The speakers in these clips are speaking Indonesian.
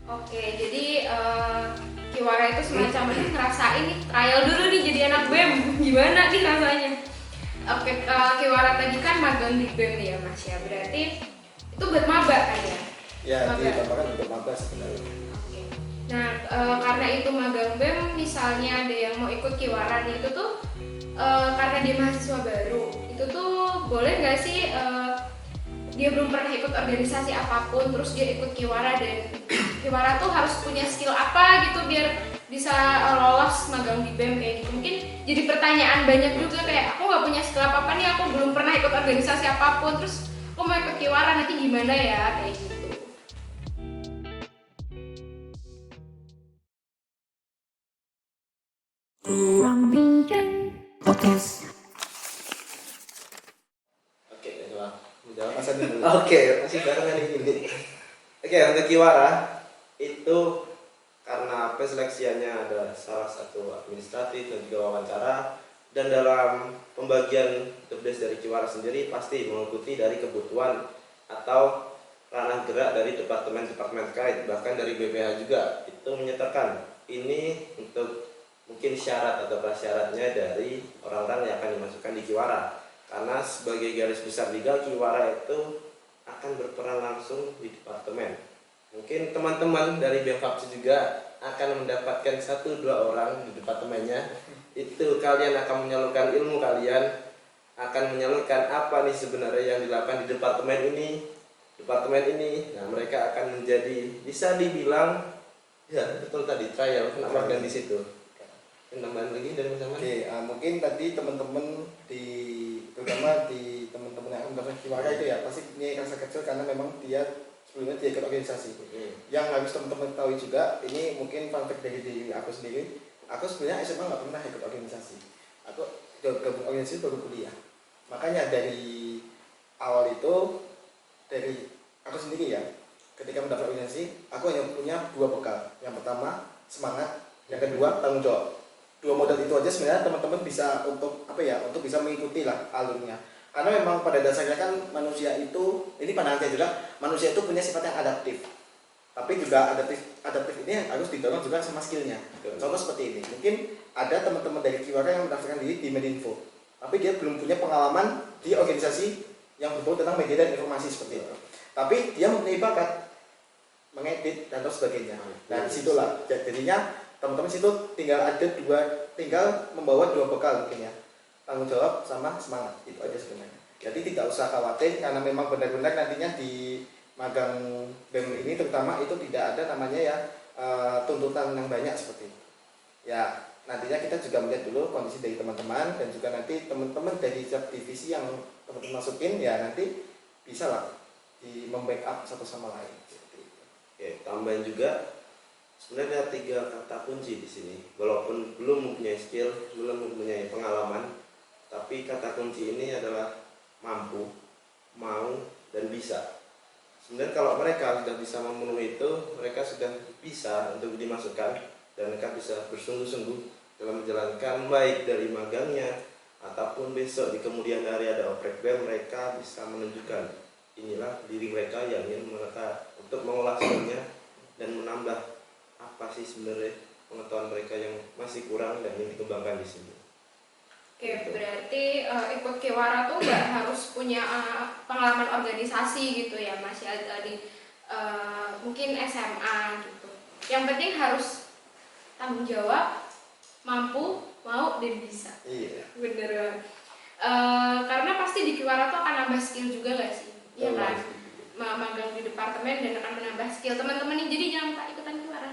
Oke, jadi Kiwara itu semacam ngerasain nih trial dulu nih jadi anak BEM. Gimana nih rasanya? Oke, Kiwara tadi kan magang di BEM ya Mas ya. Berarti itu buat maba kan ya? Ya, Maba. ditambahkan untuk maba sebenarnya. Oke. Nah, karena itu magang BEM, misalnya ada yang mau ikut Kiwara nih, itu tuh karena dia mahasiswa baru, itu tuh boleh nggak sih dia belum pernah ikut organisasi apapun, terus dia ikut Kiwara dan Kiwara tuh harus punya skill apa gitu biar bisa lolos magang di BEM kayak gitu. Mungkin jadi pertanyaan banyak juga kayak aku nggak punya skill apa apa nih, aku belum pernah ikut organisasi apapun, terus aku mau ikut Kiwara nanti gimana ya kayak gitu. Ruang Bincang Podcast. Oke, coba menjawab Mas Adi dulu. Oke, masih barengan ini. Oke, untuk Kiwara itu karena preseleksiannya ada salah satu administratif dan juga wawancara, dan dalam pembagian tugas dari Kiwara sendiri pasti mengikuti dari kebutuhan atau ranah gerak dari departemen-departemen terkait, bahkan dari BPH juga itu menyatakan ini untuk mungkin syarat atau prasyaratnya dari orang-orang yang akan dimasukkan di Kiwara, karena sebagai garis besar Liga, Kiwara itu akan berperan langsung di departemen. Mungkin teman-teman dari BMFAPSI juga akan mendapatkan 1-2 orang di departemennya. Itu kalian akan menyalurkan ilmu kalian, akan menyalurkan apa nih sebenarnya yang dilakukan di departemen ini. Nah, mereka akan menjadi, bisa dibilang ya betul tadi, trial magang di situ. Tambahan lagi dari Mas Aman? Oke, mungkin tadi teman-teman terutama di teman-teman yang mendaftar Kiwara itu ya pasti punya rasa kecil karena memang dia sebelumnya dia ikut organisasi. Yang harus teman-teman tahu juga, ini mungkin fun fact dari diri aku sendiri. Aku sebenarnya SMA nggak pernah ikut organisasi. Aku gabung organisasi baru kuliah. Makanya dari awal itu, dari aku sendiri ya, ketika mendaftar organisasi, aku hanya punya 2 bekal. Yang pertama semangat, yang kedua tanggung jawab. 2 modal itu aja sebenarnya teman-teman bisa untuk apa ya, untuk bisa mengikuti lah alurnya. Karena memang pada dasarnya kan manusia itu, ini pandangan saya juga, manusia itu punya sifat yang adaptif. Tapi juga adaptif ini harus didorong juga sama skillnya. Contoh seperti ini, mungkin ada teman-teman dari Kiwara yang mendaftarkan diri di Medinfo, tapi dia belum punya pengalaman di organisasi yang berbau tentang media dan informasi seperti itu. Tapi dia mempunyai bakat mengedit dan sebagainya. Nah, disitulah jadinya teman-teman situ tinggal membawa 2 bekal mungkin ya, tanggung jawab sama semangat, itu aja sebenarnya. Jadi tidak usah khawatir karena memang benar-benar nantinya di magang BEM ini terutama itu tidak ada namanya ya tuntutan yang banyak seperti itu ya. Nantinya kita juga melihat dulu kondisi dari teman-teman, dan juga nanti teman-teman dari setiap divisi yang teman-teman masukin ya nanti bisa lah di membackup satu sama lain. Oke, tambahan juga sebenarnya ada 3 kata kunci di sini. Walaupun belum mempunyai skill, belum mempunyai pengalaman, tapi kata kunci ini adalah mampu, mau, dan bisa. Sebenarnya kalau mereka sudah bisa memenuhi itu, mereka sudah bisa untuk dimasukkan, dan mereka bisa bersungguh-sungguh dalam menjalankan baik dari magangnya ataupun besok di kemudian hari ada oprek BEM, mereka bisa menunjukkan inilah diri mereka yang ingin mereka untuk mengolah skillnya dan menambah apa sih sebenarnya pengetahuan mereka yang masih kurang dan ingin dikembangkan di sini. Oke, berarti ikut Kiwara tuh nggak harus punya pengalaman organisasi gitu ya Mas ya, tadi mungkin SMA gitu. Yang penting harus tanggung jawab, mampu, mau, dan bisa. Iya. Bener banget. Karena pasti di Kiwara tuh akan nambah skill juga nggak sih? Iya kan? Magang di departemen dan akan menambah skill teman-teman nih, jadi jangan lupa ikutan Kiwara.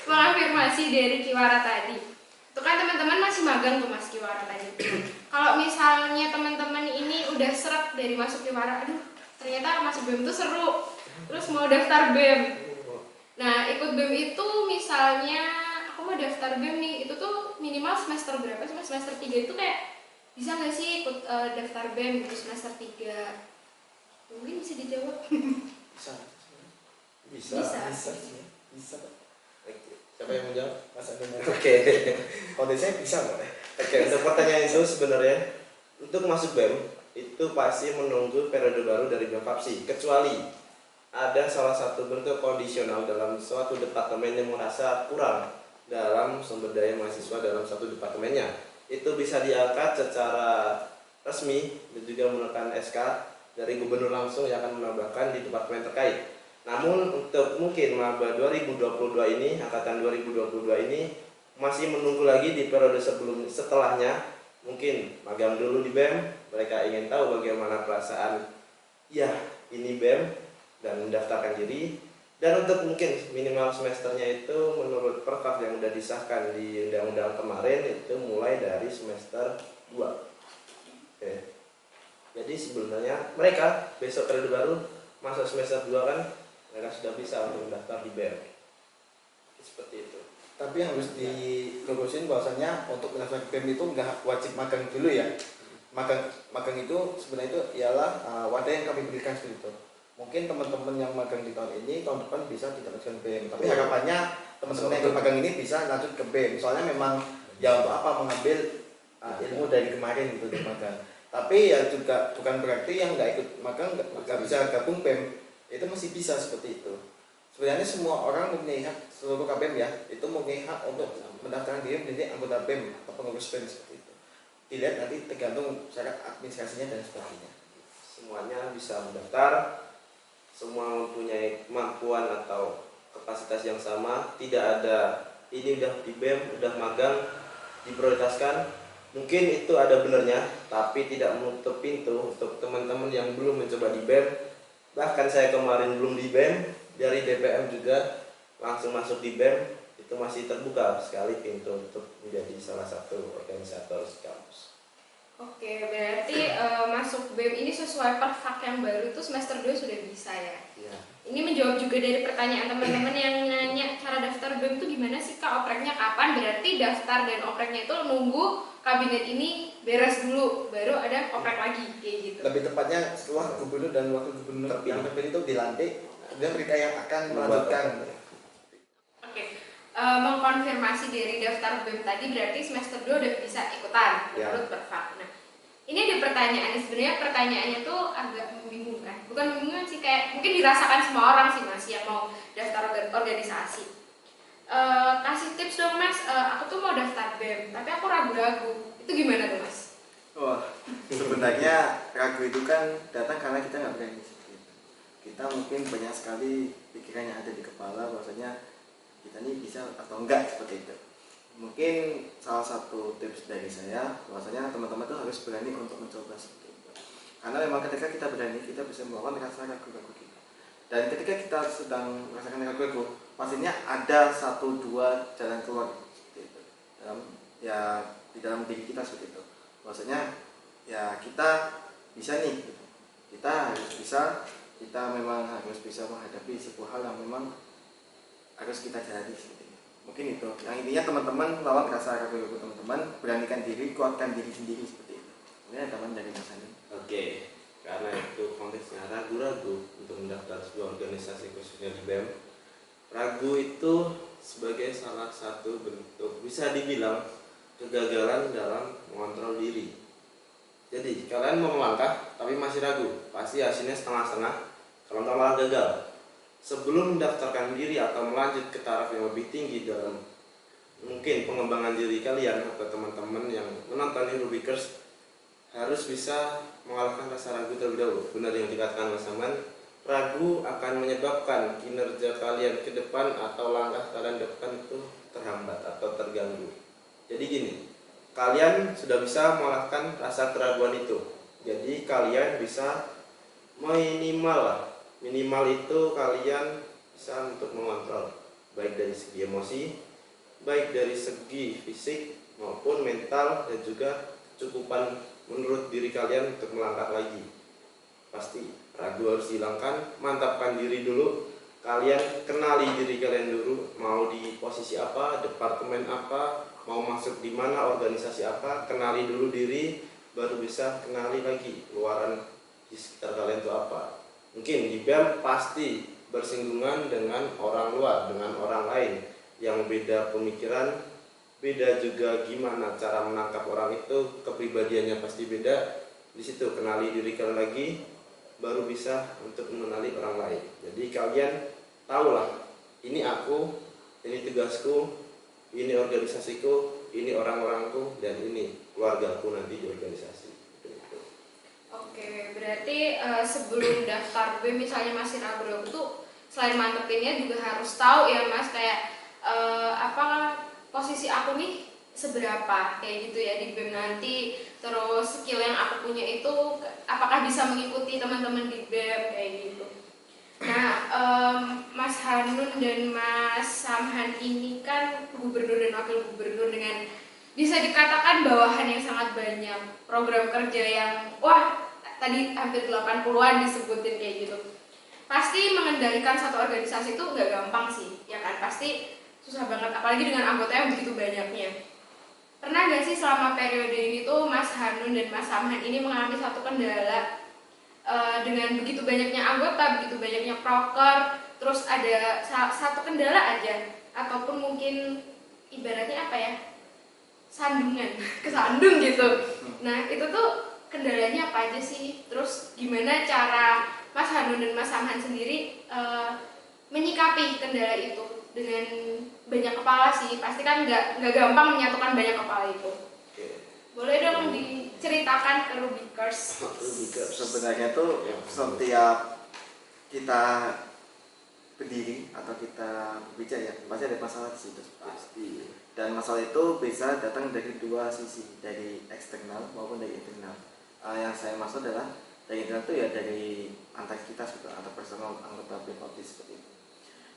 Mengafirmasi dari Kiwara tadi. Itu kan teman-teman masih magang tuh Mas Kiwara tadi. Kalau misalnya teman-teman ini udah seret dari masuk Kiwara, aduh ternyata masuk BEM tuh seru, terus mau daftar BEM. Nah, ikut BEM itu misalnya aku mau daftar BEM nih, itu tuh minimal semester berapa sih? Semester 3 itu kayak bisa nggak sih ikut daftar BEM gitu semester 3? Mungkin bisa dijawab. Bisa. Siapa yang mau jawab? Mas Adi. Oke. Kalau saya bisa kok. Oke, untuk pertanyaan itu sebenarnya untuk masuk BEM itu pasti menunggu periode baru dari BEM FAPSI, kecuali ada salah satu bentuk kondisional dalam suatu departemen yang merasa kurang dalam sumber daya mahasiswa dalam satu departemennya. Itu bisa diangkat secara resmi dan juga menggunakan SK dari gubernur langsung yang akan menambahkan di departemen terkait. Namun untuk mungkin maba 2022 ini, angkatan 2022 ini masih menunggu lagi di periode setelahnya, mungkin magang dulu di BEM, mereka ingin tahu bagaimana perasaan ya ini BEM dan mendaftarkan diri. Dan untuk mungkin minimal semesternya itu menurut perkap yang sudah disahkan di undang-undang kemarin itu mulai dari semester 2. Oke. Jadi sebenarnya mereka besok periode baru masuk semester 2 kan mereka sudah bisa untuk mendaftar di BEM. Seperti itu. Tapi harus dilurusin bahwasanya untuk mendaftar BEM itu nggak wajib magang dulu ya. Magang itu sebenarnya itu ialah wadah yang kami berikan seperti itu. Mungkin teman-teman yang magang di tahun ini tahun depan bisa didapatkan BEM, tapi harapannya teman-teman yang magang ini bisa lanjut ke BEM. Soalnya memang ya untuk apa mengambil ilmu dari kemarin gitu di magang. Tapi ya juga bukan berarti yang nggak ikut magang nggak bisa gabung BEM, itu masih bisa seperti itu. Sebenarnya semua orang mempunyai hak, seluruh KBM ya, itu mempunyai hak untuk mendaftarkan diri menjadi anggota BEM atau pengurus BEM seperti itu. Dilihat nanti tergantung syarat administrasinya dan sebagainya. Semuanya bisa mendaftar. Semua mempunyai kemampuan atau kapasitas yang sama, tidak ada ini udah di BEM, udah magang, diprioritaskan. Mungkin itu ada benarnya, tapi tidak menutup pintu untuk teman-teman yang belum mencoba di BEM. Bahkan saya kemarin belum di BEM, dari DPM juga langsung masuk di BEM, itu masih terbuka sekali pintu untuk menjadi salah satu organisator kampus. Oke, berarti masuk BEM ini sesuai perfak yang baru itu semester 2 sudah bisa ya? Ya. Ini menjawab juga dari pertanyaan teman-teman yang nanya cara daftar BEM itu gimana sih Kak, opreknya kapan? Berarti daftar dan opreknya itu nunggu kabinet ini beres dulu, baru ada oprek lagi, kayak gitu. Lebih tepatnya setelah gubernur dan wakil gubernur yang terpilih itu dilantik, dan mereka yang akan melanjutkan. Mengkonfirmasi dari daftar BEM tadi berarti semester 2 udah bisa ikutan menurut perfak. Nah, ini ada pertanyaan, sebenarnya pertanyaannya tuh agak membingungkan. Bukan membingungkan sih, kayak mungkin dirasakan semua orang sih Mas yang mau daftar organisasi. Kasih tips dong Mas, aku tuh mau daftar BEM, tapi aku ragu-ragu. Itu gimana tuh Mas? Wah, sebenarnya ragu itu kan datang karena kita nggak berani. Kita mungkin banyak sekali pikiran yang ada di kepala bahwasanya kita ini bisa atau enggak seperti itu. Mungkin salah satu tips dari saya bahwasanya teman-teman tuh harus berani untuk mencoba seperti itu. Karena memang ketika kita berani, kita bisa melawan rasa ragu-ragu kita. Dan ketika kita sedang merasakan ragu-ragu, pastinya ada 1-2 jalan keluar seperti itu. Di dalam diri kita seperti itu. Bahwasanya ya kita bisa nih, gitu. Kita harus bisa, kita memang harus bisa menghadapi sebuah hal yang memang harus kita jalani seperti itu. Mungkin itu. Yang intinya teman-teman lawan rasa ragu-ragu teman-teman, beranikan diri, kuatkan diri sendiri seperti itu. Ini teman dari Mas Andi. Oke, karena itu konteksnya ragu-ragu untuk mendaftar sebuah organisasi khususnya di BEM. Ragu itu sebagai salah satu bentuk bisa dibilang kegagalan dalam mengontrol diri. Jadi kalian mau melangkah tapi masih ragu, pasti hasilnya setengah-setengah. Kalau nggak malah gagal. Sebelum mendaftarkan diri atau melanjut ke taraf yang lebih tinggi dalam mungkin pengembangan diri kalian atau teman-teman yang menonton Rubikers, harus bisa mengalahkan rasa ragu terlebih dahulu. Benar yang dikatakan Mas Aman, ragu akan menyebabkan kinerja kalian ke depan atau langkah kalian ke depan itu terhambat atau terganggu. Jadi gini, kalian sudah bisa mengalahkan rasa keraguan itu. Jadi kalian bisa minimal itu kalian bisa untuk mengontrol baik dari segi emosi, baik dari segi fisik maupun mental, dan juga kecukupan menurut diri kalian untuk melangkah lagi. Pasti ragu harus hilangkan, mantapkan diri dulu. Kalian kenali diri kalian dulu, mau di posisi apa, departemen apa, mau masuk di mana, organisasi apa. Kenali dulu diri, baru bisa kenali lagi luaran di sekitar kalian itu apa. Mungkin di BEM pasti bersinggungan dengan orang luar, dengan orang lain yang beda pemikiran, beda juga gimana cara menangkap orang itu, kepribadiannya pasti beda. Di situ kenali diri kalian lagi, baru bisa untuk mengenali orang lain. Jadi kalian tahulah, ini aku, ini tugasku, ini organisasiku, ini orang-orangku, dan ini keluargaku nanti di organisasi. Gitu. Oke, berarti sebelum daftar BEM misalnya masih ragu-ragu tuh selain mantepinnya juga harus tahu ya Mas kayak apa posisi aku nih seberapa kayak gitu ya di BEM nanti, terus skill yang aku punya itu apakah bisa mengikuti teman-teman di BEM kayak gitu. Nah, Mas Hanun dan Mas Samhan ini kan gubernur dan wakil gubernur dengan bisa dikatakan bawahan yang sangat banyak, program kerja yang wah tadi hampir 80-an disebutin kayak gitu. Pasti mengendalikan satu organisasi itu nggak gampang sih, ya kan? Pasti susah banget, apalagi dengan anggota yang begitu banyaknya. Pernah nggak sih selama periode ini tuh Mas Hanun dan Mas Samhan ini mengalami satu kendala dengan begitu banyaknya anggota, begitu banyaknya proker, terus ada satu kendala aja, ataupun mungkin ibaratnya apa ya, sandungan, kesandung gitu. Nah itu tuh kendalanya apa aja sih? Terus gimana cara Mas Hanun dan Mas Samhan sendiri menyikapi kendala itu dengan banyak kepala sih? Pasti kan nggak gampang menyatukan banyak kepala itu. Boleh dong diceritakan ke Rubikers. Sebenarnya tuh setiap kita berdiri atau kita berbicara ya pasti ada masalah di situ pasti. Dan masalah itu bisa datang dari dua sisi, dari eksternal maupun dari internal. Yang saya maksud adalah dari internal itu ya dari antar kita seperti antar personal anggota BEM seperti itu.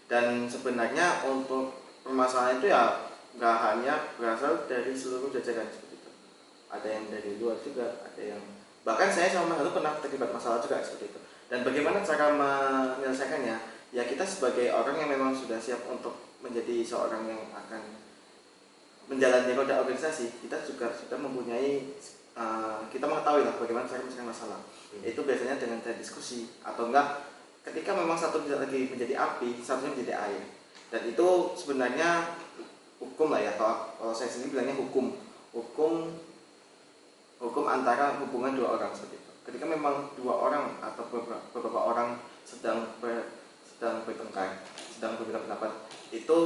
Dan sebenarnya untuk permasalahan itu ya nggak hanya berasal dari seluruh jajaran seperti itu. Ada yang dari luar juga, ada yang bahkan saya sama Mas Halu pernah terlibat masalah juga seperti itu. Dan bagaimana cara menyelesaikannya? Ya kita sebagai orang yang memang sudah siap untuk menjadi seorang yang akan menjalani roda organisasi, kita juga sudah mempunyai kita mengetahui lah bagaimana cara menyelesaikan masalah. Itu biasanya dengan diskusi atau enggak ketika memang satu lagi menjadi api, satunya menjadi air. Dan itu sebenarnya hukum lah ya, kalau saya sendiri bilangnya hukum antara hubungan dua orang seperti itu. Ketika memang dua orang atau beberapa orang sedang bertengkar, sedang berbeda pendapat, itu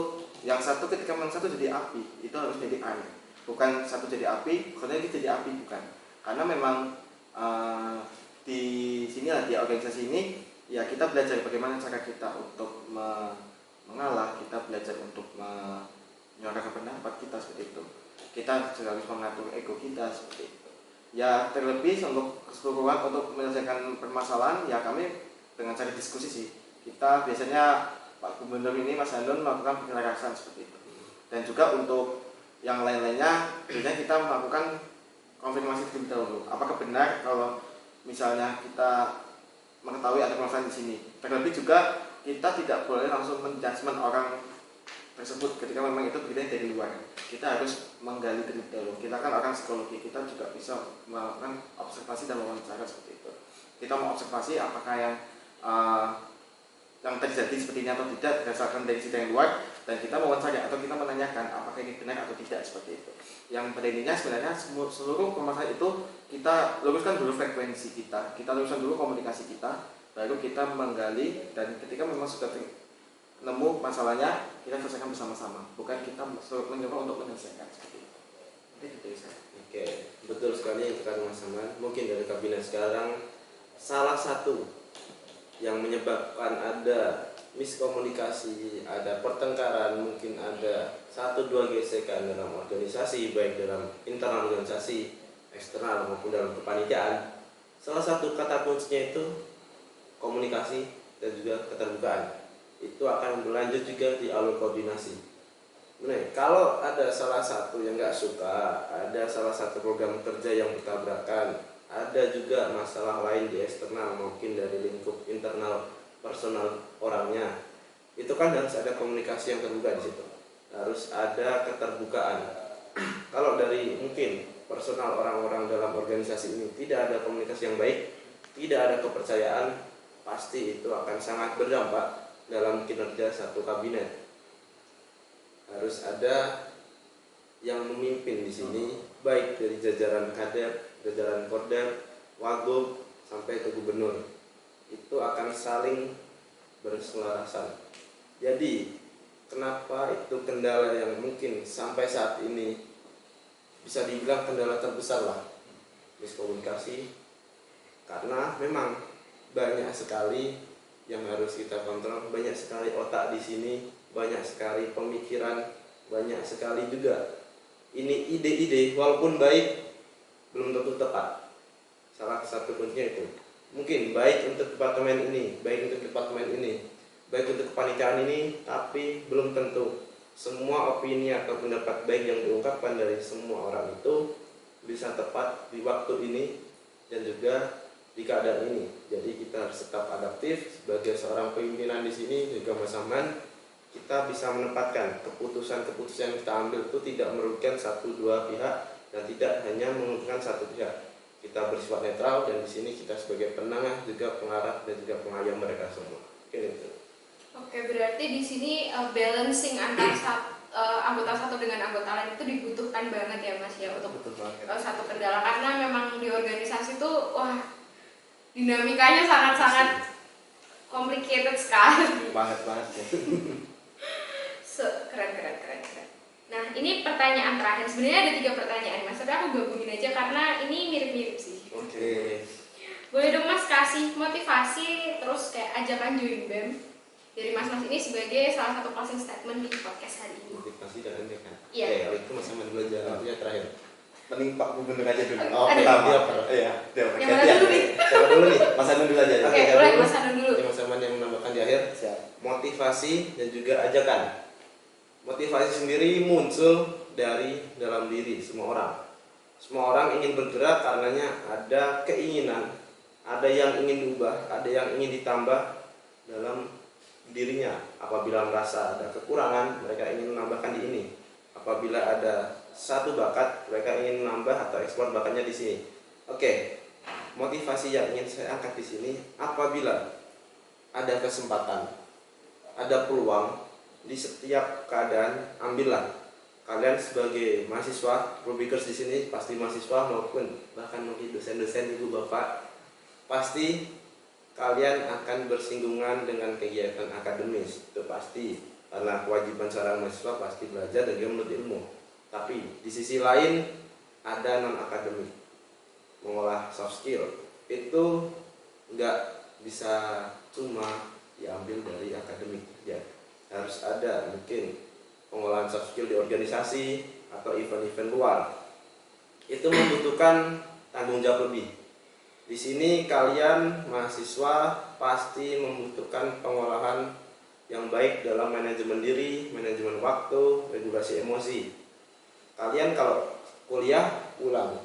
yang satu ketika memang satu jadi api, itu harus jadi air. Bukan satu jadi api, kemudian dia jadi api, bukan. Karena memang di sinilah di organisasi ini ya kita belajar bagaimana cara kita untuk mengalah, kita belajar untuk menyuarakan pendapat kita seperti itu. Kita harus mengatur ego kita seperti itu. Ya terlebih untuk keseluruhan untuk menyelesaikan permasalahan ya kami dengan cara diskusi sih. Kita biasanya Pak Gubernur ini Mas Hanun melakukan penyelarasan seperti itu. Dan juga untuk yang lain-lainnya biasanya kita melakukan konfirmasi terlebih dahulu. Apakah benar kalau misalnya kita mengetahui ada permasalahan di sini. Terlebih juga kita tidak boleh langsung menjudgment orang tersebut ketika memang itu beritanya dari luar. Kita harus menggali terlebih dahulu. Kita kan orang psikologi, kita juga bisa melakukan observasi dan wawancara seperti itu. Kita mau observasi apakah yang terjadi seperti ini atau tidak berdasarkan dari cerita yang luar, dan kita mewawancara atau kita menanyakan apakah ini benar atau tidak seperti itu. Yang pada intinya sebenarnya seluruh permasalahan itu kita luruskan dulu frekuensi kita luruskan dulu komunikasi kita, baru kita menggali, dan ketika memang sudah nemu masalahnya kita selesaikan bersama-sama, bukan kita mencoba untuk menyelesaikan seperti itu. Oke, betul sekali yang dikatakan Mas Samhan. Mungkin dari kabinet sekarang salah satu yang menyebabkan ada miskomunikasi, ada pertengkaran, mungkin ada 1-2 gesekan dalam organisasi, baik dalam internal organisasi, eksternal maupun dalam kepanitiaan. Salah satu kata kuncinya itu komunikasi dan juga keterbukaan. Itu akan berlanjut juga di alur koordinasi. Benar, kalau ada salah satu yang nggak suka, ada salah satu program kerja yang bertabrakan, ada juga masalah lain di eksternal mungkin dari lingkup internal personal orangnya, itu kan harus ada komunikasi yang terbuka di situ, harus ada keterbukaan. Kalau dari mungkin personal orang-orang dalam organisasi ini tidak ada komunikasi yang baik, tidak ada kepercayaan, pasti itu akan sangat berdampak dalam kinerja satu kabinet. Harus ada yang memimpin di sini, baik dari jajaran kader, jajaran Porder, Wagub, sampai ke gubernur. itu akan saling berselarasan. Jadi kenapa itu kendala yang mungkin sampai saat ini bisa dibilang kendala terbesar lah, miskomunikasi, karena memang banyak sekali yang harus kita kontrol, banyak sekali otak di sini, banyak sekali pemikiran, banyak sekali juga ini ide-ide walaupun baik belum tentu tepat. Salah satu kuncinya itu mungkin baik untuk departemen ini, baik untuk departemen ini, baik untuk kepanikan ini, tapi belum tentu semua opini atau pendapat baik yang diungkapkan dari semua orang itu bisa tepat di waktu ini dan juga di keadaan ini. Jadi kita harus tetap adaptif sebagai seorang pimpinan di sini juga Mas Aman. Kita bisa menempatkan keputusan-keputusan yang kita ambil itu tidak merugikan satu dua pihak dan tidak hanya menguntungkan satu pihak. Kita bersifat netral dan di sini kita sebagai penengah juga pengarah dan juga pengayom mereka semua. Gitu. Oke, berarti di sini balancing antara anggota satu dengan anggota lain itu dibutuhkan banget ya Mas ya untuk satu kendala, karena memang di organisasi itu wah dinamikanya sangat-sangat complicated sekali. Banget ya. Keren. Nah, ini pertanyaan terakhir. Sebenarnya ada 3 pertanyaan Mas, tapi aku gabungin aja karena ini mirip-mirip sih. Oke. Boleh dong Mas kasih motivasi terus kayak ajakan join BEM dari Mas ini sebagai salah satu closing statement di podcast hari ini. Motivasi dan kan. Iya. Oke, kalau itu Mas Aman dulu aja yang terakhir. Mending Pak Gubernur aja dulu. Oh, pertama. Iya. Yang mana dulu nih? Coba dulu nih. Mas Anun dulu aja. Oke, boleh Mas Anun dulu. Mas Aman yang menambahkan di akhir. Siap. Motivasi dan juga ajakan. Motivasi sendiri muncul dari dalam diri semua orang. Semua orang ingin bergerak karenanya ada keinginan, ada yang ingin diubah, ada yang ingin ditambah dalam dirinya. Apabila merasa ada kekurangan, mereka ingin menambahkan di ini. Apabila ada satu bakat, mereka ingin menambah atau ekspor bakatnya di sini. Oke, motivasi yang ingin saya angkat di sini, apabila ada kesempatan, ada peluang di setiap keadaan, ambillah. Kalian sebagai mahasiswa, Rubikers di sini pasti mahasiswa maupun bahkan mungkin dosen-dosen, ibu bapak, pasti kalian akan bersinggungan dengan kegiatan akademis. Itu pasti, karena kewajiban seorang mahasiswa pasti belajar dan juga menuntut ilmu. Tapi di sisi lain ada non akademik, mengolah soft skill itu nggak bisa cuma diambil dari akademik ya. Harus ada mungkin pengolahan soft skill di organisasi atau event-event luar. Itu membutuhkan tanggung jawab lebih. Di sini kalian mahasiswa pasti membutuhkan pengolahan yang baik dalam manajemen diri, manajemen waktu, regulasi emosi. Kalian kalau kuliah pulang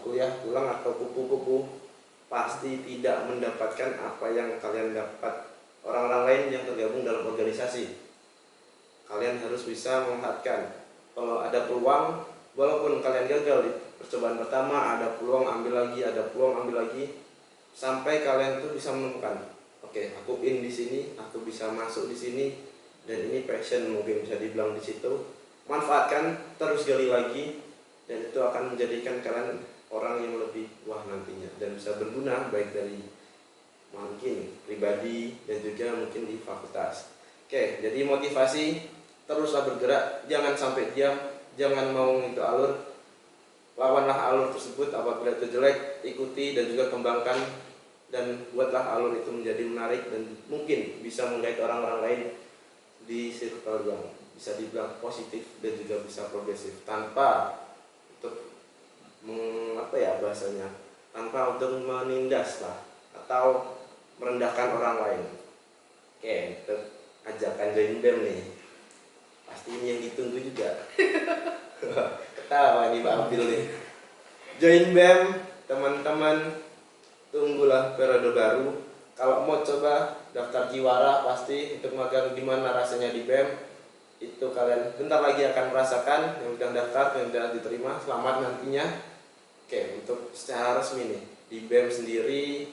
atau kupu-kupu pasti tidak mendapatkan apa yang kalian dapat orang-orang lain yang tergabung dalam organisasi. Kalian harus bisa melihatkan kalau ada peluang, walaupun kalian gagal di percobaan pertama, ada peluang ambil lagi, ada peluang ambil lagi, sampai kalian tuh bisa menemukan, oke, aku in di sini, aku bisa masuk di sini, dan ini passion mungkin bisa dibilang di situ. Manfaatkan, terus gali lagi, dan itu akan menjadikan kalian orang yang lebih wah nantinya dan bisa berguna baik dari mungkin pribadi dan juga mungkin di fakultas. Oke, jadi motivasi, teruslah bergerak, jangan sampai diam, jangan mau itu alur, lawanlah alur tersebut. Apabila itu jelek, ikuti dan juga kembangkan dan buatlah alur itu menjadi menarik dan mungkin bisa menggait orang-orang lain di circle yang bisa dibilang positif dan juga bisa progresif tanpa untuk bahasanya, tanpa untuk menindas lah atau merendahkan orang lain. Oke, itu ajakan join BEM nih. Pasti ini yang ditunggu juga. Ketawa nih Pak Abil nih. Join BEM, teman-teman, tunggulah periode baru. Kalau mau coba daftar Kiwara, pasti untuk magang gimana rasanya di BEM, itu kalian bentar lagi akan merasakan. Yang udah daftar, yang udah diterima, selamat nantinya. Oke, untuk secara resmi nih di BEM sendiri,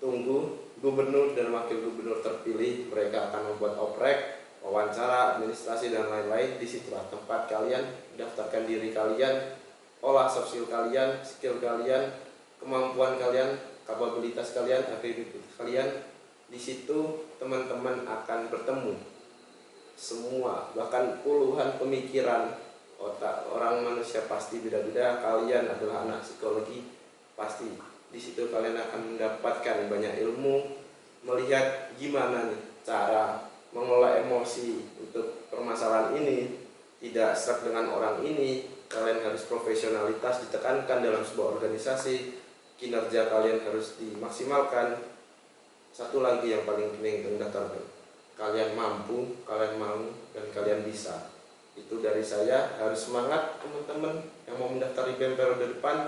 tunggu gubernur dan wakil gubernur terpilih, mereka akan membuat oprek, wawancara, administrasi dan lain-lain. Disitulah tempat kalian daftarkan diri kalian, olah soft skill kalian, skill kalian, kemampuan kalian, kapabilitas kalian, aktivitas kalian. Di situ teman-teman akan bertemu semua, bahkan puluhan pemikiran. Otak orang manusia pasti beda-beda. Kalian adalah anak psikologi, pasti di situ kalian akan mendapatkan banyak ilmu, melihat gimana nih cara mengelola emosi untuk permasalahan ini, tidak serak dengan orang ini. Kalian harus profesionalitas ditekankan dalam sebuah organisasi, kinerja kalian harus dimaksimalkan. Satu lagi yang paling penting mendaftarkan, kalian mampu, kalian mau, dan kalian bisa. Itu dari saya. Harus semangat teman-teman yang mau mendaftar di BEM periode depan.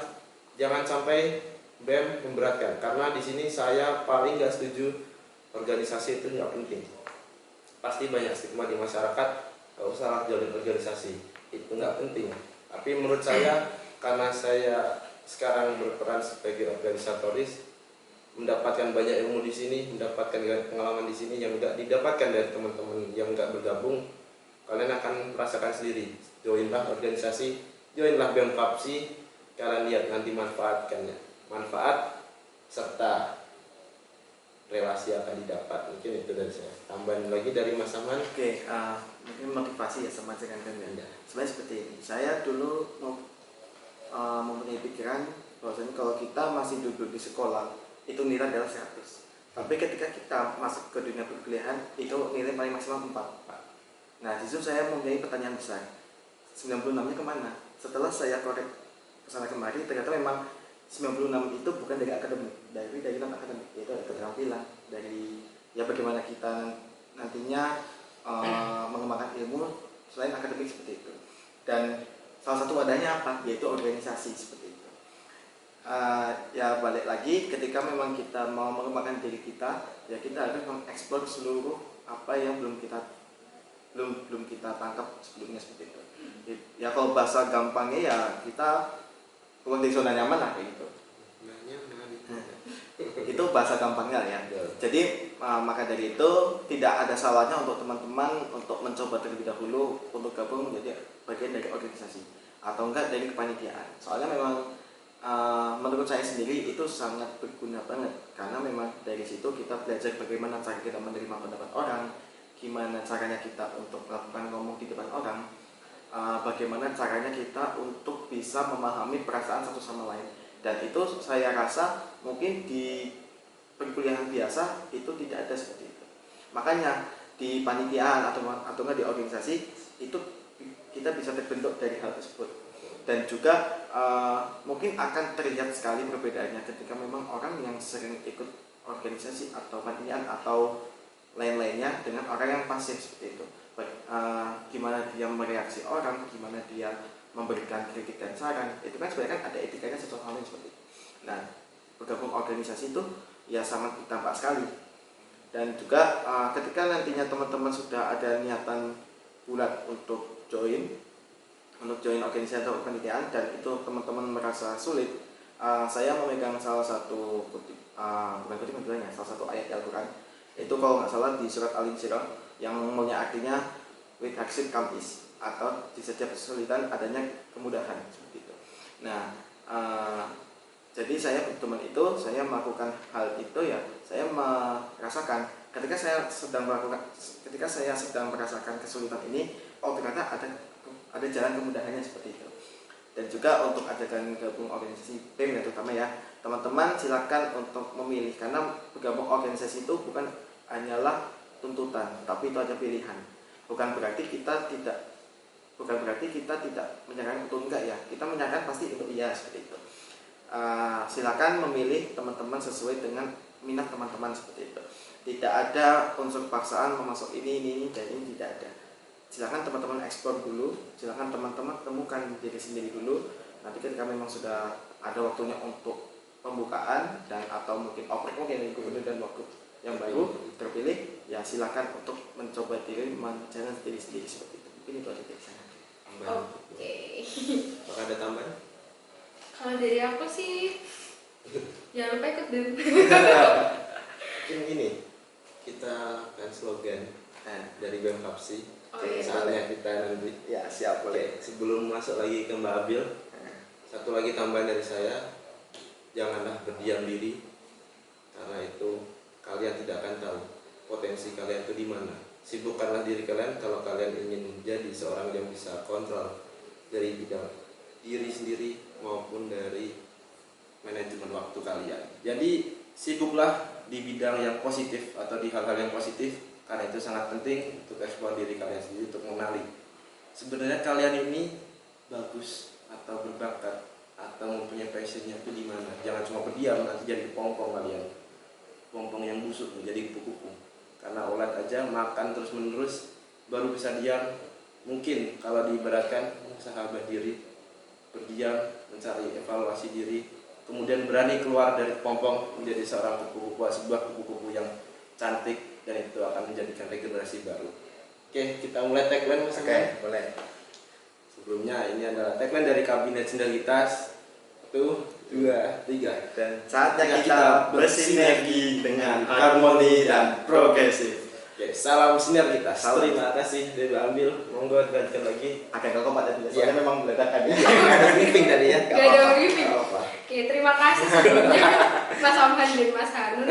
Jangan sampai BEM memberatkan, karena di sini saya paling nggak setuju organisasi itu nggak penting. Pasti banyak stigma di masyarakat, nggak usah jalin organisasi, itu nggak penting. Tapi menurut saya, karena saya sekarang berperan sebagai organisatoris, mendapatkan banyak ilmu di sini, mendapatkan pengalaman di sini yang nggak didapatkan dari teman-teman yang nggak bergabung. Kalian akan merasakan sendiri. Joinlah organisasi, joinlah BEM FAPSI, kalian lihat nanti manfaatkannya. Manfaat serta relasi akan didapat. Mungkin itu dari saya. Tambahan lagi dari Mas Saman. Oke, mungkin motivasi ya sama dengan kalian. Sebenarnya seperti ini. Saya dulu mempunyai pikiran bahwasanya kalau kita masih duduk di sekolah itu nilai adalah 100. Tapi ketika kita masuk ke dunia perkuliahan itu nilai paling maksimal 4. Nah, justru saya mempunyai pertanyaan besar. 96-nya kemana? Setelah saya korek kesana kemari, ternyata memang 96 itu bukan dari akademik, dari non akademik, yaitu ada keterampilan, dari ya bagaimana kita nantinya mengembangkan ilmu selain akademik seperti itu. Dan salah satu wadahnya apa? Yaitu organisasi seperti itu. Ya balik lagi, ketika memang kita mau mengembangkan diri kita, ya kita harus mengeksplor seluruh apa yang belum kita tangkap sebelumnya seperti itu. Ya kalau bahasa gampangnya ya kita keluar dari zona nyaman lah kayak gitu. Itu bahasa gampangnya ya. Jadi maka dari itu tidak ada salahnya untuk teman-teman untuk mencoba terlebih dahulu untuk gabung menjadi bagian dari organisasi atau enggak dari kepanitiaan. Soalnya memang menurut saya sendiri itu sangat berguna banget, karena memang dari situ kita belajar bagaimana cara kita menerima pendapat orang, gimana caranya kita untuk melakukan ngomong di depan orang, bagaimana caranya kita untuk bisa memahami perasaan satu sama lain. Dan itu saya rasa mungkin di perkuliahan biasa itu tidak ada seperti itu. Makanya di panitiaan atau enggak di organisasi itu kita bisa terbentuk dari hal tersebut. Dan juga mungkin akan terlihat sekali perbedaannya ketika memang orang yang sering ikut organisasi atau panitiaan atau lain-lainnya dengan orang yang pasif seperti itu. Gimana dia mereaksi orang, gimana dia memberikan kritik dan saran, itu kan sebenarnya kan ada etikanya satu hal yang seperti itu. Nah, bergabung organisasi itu ya sangat berdampak sekali. Dan juga ketika nantinya teman-teman sudah ada niatan bulat untuk join organisasi atau kepanitiaan dan itu teman-teman merasa sulit, saya memegang salah satu salah satu ayat Al-Quran. Itu kalau nggak salah di surat Al-Insyirah yang punya artinya with hardship come ease, atau di setiap kesulitan adanya kemudahan seperti itu. Nah, jadi saya teman itu saya melakukan hal itu ya saya merasakan ketika saya sedang merasakan kesulitan ini, oh ternyata ada jalan kemudahannya seperti itu. Dan juga untuk ajakan gabung organisasi BEM ya terutama ya teman-teman silakan untuk memilih, karena bergabung organisasi itu bukan hanyalah tuntutan, tapi itu ada pilihan. Bukan berarti kita tidak menyarankan untuk enggak ya, kita menyarankan pasti untuk iya seperti itu. Silakan memilih teman-teman sesuai dengan minat teman-teman seperti itu. Tidak ada unsur paksaan memasuk ini dan ini tidak ada. Silakan teman-teman eksplor dulu, silakan teman-teman temukan diri sendiri dulu. Nanti ketika memang sudah ada waktunya untuk pembukaan dan atau mungkin oprek mungkin gubernur dan waktu yang baru terpilih, ya silakan untuk mencoba diri, menjalankan diri sendiri seperti itu. Mungkin itu aja dari saya. Oke. Apakah ada tambahan? Kalau dari aku sih jangan lupa ikut BEM. Mungkin ini kita kan slogan dari BEM FAPSI. Saatnya kita nanti. Ya siap boleh. Sebelum masuk lagi ke Mbak Abil, satu lagi tambahan dari saya, janganlah berdiam diri, karena itu kalian tidak akan tahu potensi kalian itu di mana. Sibukkanlah diri kalian kalau kalian ingin menjadi seorang yang bisa kontrol dari bidang diri sendiri maupun dari manajemen waktu kalian. Jadi sibuklah di bidang yang positif atau di hal-hal yang positif, karena itu sangat penting untuk eksplor diri kalian sendiri, untuk mengenali sebenarnya kalian ini bagus atau berbakat atau mempunyai passionnya itu di mana. Jangan cuma berdiam, nanti jadi kepompong kalian, kepompong yang busuk menjadi kupu-kupu. Karena olet aja makan terus menerus baru bisa diam. Mungkin kalau diibaratkan sahabat diri, berdiam, mencari evaluasi diri, kemudian berani keluar dari kepompong menjadi seorang kupu-kupu, sebuah kupu-kupu yang cantik, dan itu akan menjadikan regenerasi baru. Oke, kita mulai tagline Mas. Oke, boleh. Sebelumnya ini adalah tagline dari Kabinet Sinergitas. 1, 2, 3. Dan saatnya kita bersinergi dengan harmoni dan progresif. Oke, salam sinergitas. Salam. Terima kasih sudah diambil. Monggo dilanjutkan lagi. Agak komat tadi, Iya. soalnya memang meledakan ya. Nggak ada briefing tadi ya. Gak ada briefing. Nggak apa-apa. Oke, terima kasih sebelumnya Mas Amhan dan Mas Hanun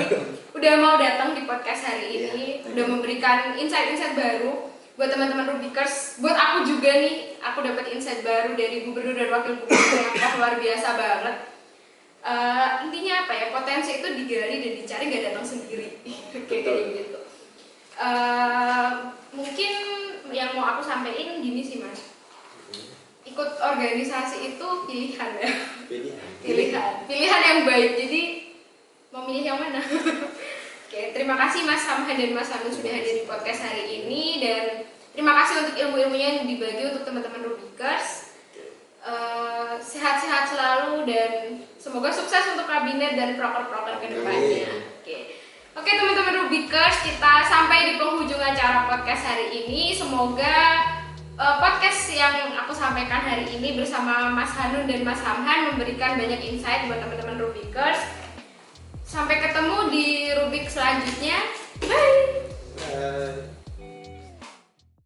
udah mau datang di podcast hari ini, udah memberikan insight-insight baru buat teman-teman Rubikers. Buat aku juga nih, aku dapat insight baru dari gubernur dan wakil gubernur yang luar biasa banget. Intinya apa ya, potensi itu digali dan dicari, gak datang sendiri. Kayak gitu. Mungkin yang mau aku sampaikan gini sih Mas, ikut organisasi itu pilihan ya. Pilihan yang baik, jadi mau milih yang mana? Oke, terima kasih Mas Samhan dan Mas Hanun sudah hadir di podcast hari ini, dan terima kasih untuk ilmu-ilmunya yang dibagi untuk teman-teman Rubikers. Sehat-sehat selalu dan semoga sukses untuk kabinet dan proker-proker ke depannya. Oke teman-teman Rubikers, kita sampai di penghujung acara podcast hari ini. Semoga podcast yang aku sampaikan hari ini bersama Mas Hanun dan Mas Hamhan memberikan banyak insight buat teman-teman Rubikers. Sampai ketemu di Rubikers